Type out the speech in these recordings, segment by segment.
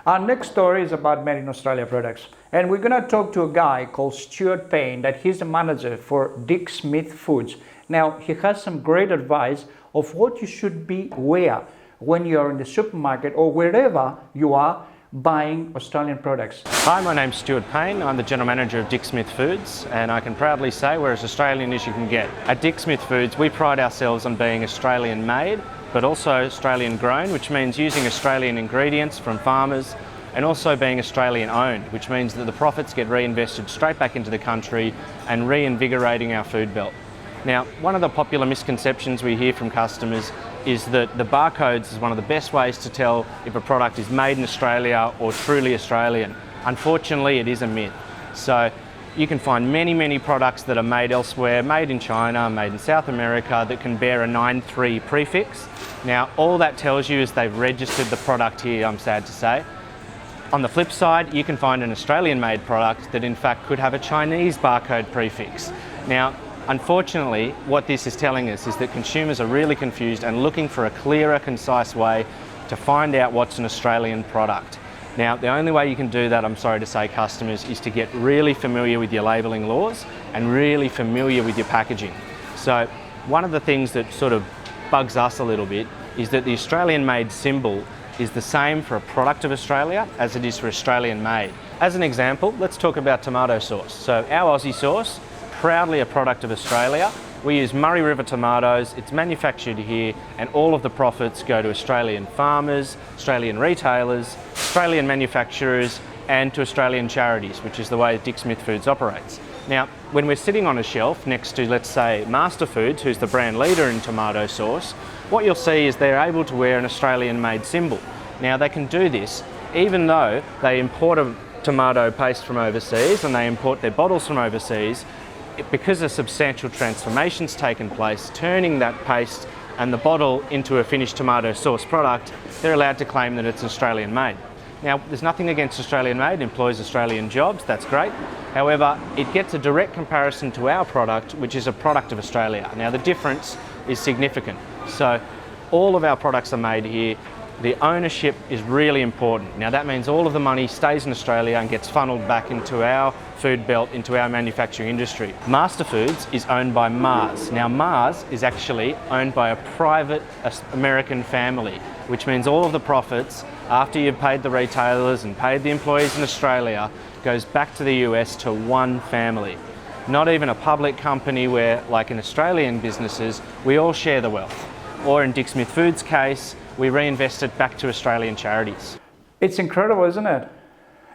Our next story is about Made in Australia products. And we're going to talk to a guy called Stuart Paine, that he's the manager for Disgraceful. Now, he has some great advice of what you should be aware when you're in the supermarket or wherever you are buying Australian products. Hi, my name's Stuart Paine. I'm the General Manager of Disgraceful, and I can proudly say we're as Australian as you can get. At Disgraceful, we pride ourselves on being Australian made, but also Australian grown, which means using Australian ingredients from farmers, and also being Australian owned, which means that the profits get reinvested straight back into the country and reinvigorating our food belt. Now, one of the popular misconceptions we hear from customers is that the barcodes is one of the best ways to tell if a product is made in Australia or truly Australian. Unfortunately, it is a myth. So you can find many products that are made elsewhere, made in China, made in South America, that can bear a 93 prefix. Now, all that tells you is they've registered the product here, I'm sad to say. On the flip side, you can find an Australian-made product that in fact could have a Chinese barcode prefix. Now, unfortunately, what this is telling us is that consumers are really confused and looking for a clearer, concise way to find out what's an Australian product. Now, the only way you can do that, I'm sorry to say, customers, is to get really familiar with your labelling laws and really familiar with your packaging. So, one of the things that sort of bugs us a little bit is that the Australian-made symbol is the same for a product of Australia as it is for Australian made. As an example, let's talk about tomato sauce. So our Aussie sauce, proudly a product of Australia. We use Murray River tomatoes, it's manufactured here, and all of the profits go to Australian farmers, Australian retailers, Australian manufacturers, and to Australian charities, which is the way Disgraceful operates. Now, when we're sitting on a shelf next to, let's say, Masterfoods, who's the brand leader in tomato sauce, what you'll see is they're able to wear an Australian-made symbol. Now, they can do this even though they import a tomato paste from overseas and they import their bottles from overseas. Because a substantial transformation's taken place, turning that paste and the bottle into a finished tomato sauce product, they're allowed to claim that it's Australian made. Now, there's nothing against Australian made, it employs Australian jobs, that's great. However, it gets a direct comparison to our product, which is a product of Australia. Now, the difference is significant. So, all of our products are made here. The ownership is really important. Now, that means all of the money stays in Australia and gets funneled back into our food belt, into our manufacturing industry. Masterfoods is owned by Mars. Now, Mars is actually owned by a private American family, which means all of the profits, after you've paid the retailers and paid the employees in Australia, goes back to the US to one family. Not even a public company where, like in Australian businesses, we all share the wealth. Or in Disgraceful's case, we reinvest it back to Australian charities. It's incredible, isn't it?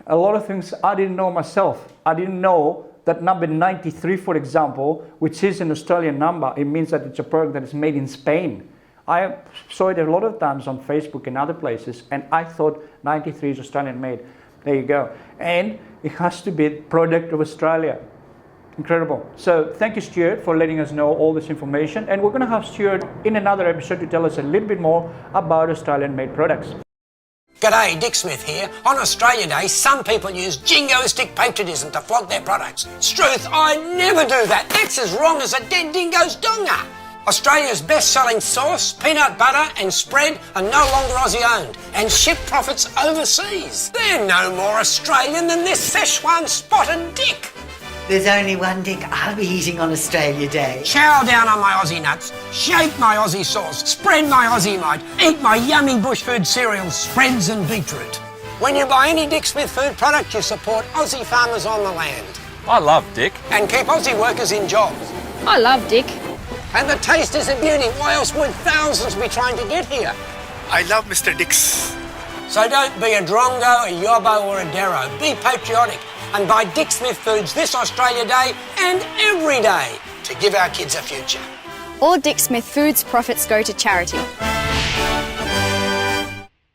A lot of things I didn't know myself. I didn't know that number 93, for example, which is an Australian number, it means that it's a product that is made in Spain. I saw it a lot of times on Facebook and other places, and I thought 93 is Australian made. There you go. And it has to be a product of Australia. Incredible. So thank you, Stuart, for letting us know all this information. And we're going to have Stuart in another episode to tell us a little bit more about Australian-made products. G'day, Dick Smith here. On Australia Day, some people use jingoistic patriotism to flog their products. Struth, I never do that. That's as wrong as a dead dingo's donga. Australia's best-selling sauce, peanut butter and spread are no longer Aussie-owned and ship profits overseas. They're no more Australian than this Szechuan spotted dick. There's only one dick I'll be eating on Australia Day. Chow down on my Aussie nuts, shake my Aussie sauce, spread my Aussie mite, eat my yummy bush food cereals, spreads and beetroot. When you buy any Dick Smith food product, you support Aussie farmers on the land. I love Dick. And keep Aussie workers in jobs. I love Dick. And the taste is a beauty. Why else would thousands be trying to get here? I love Mr. Dix. So don't be a drongo, a yobbo or a derro. Be patriotic and buy Dick Smith Foods this Australia Day and every day to give our kids a future. All Dick Smith Foods profits go to charity.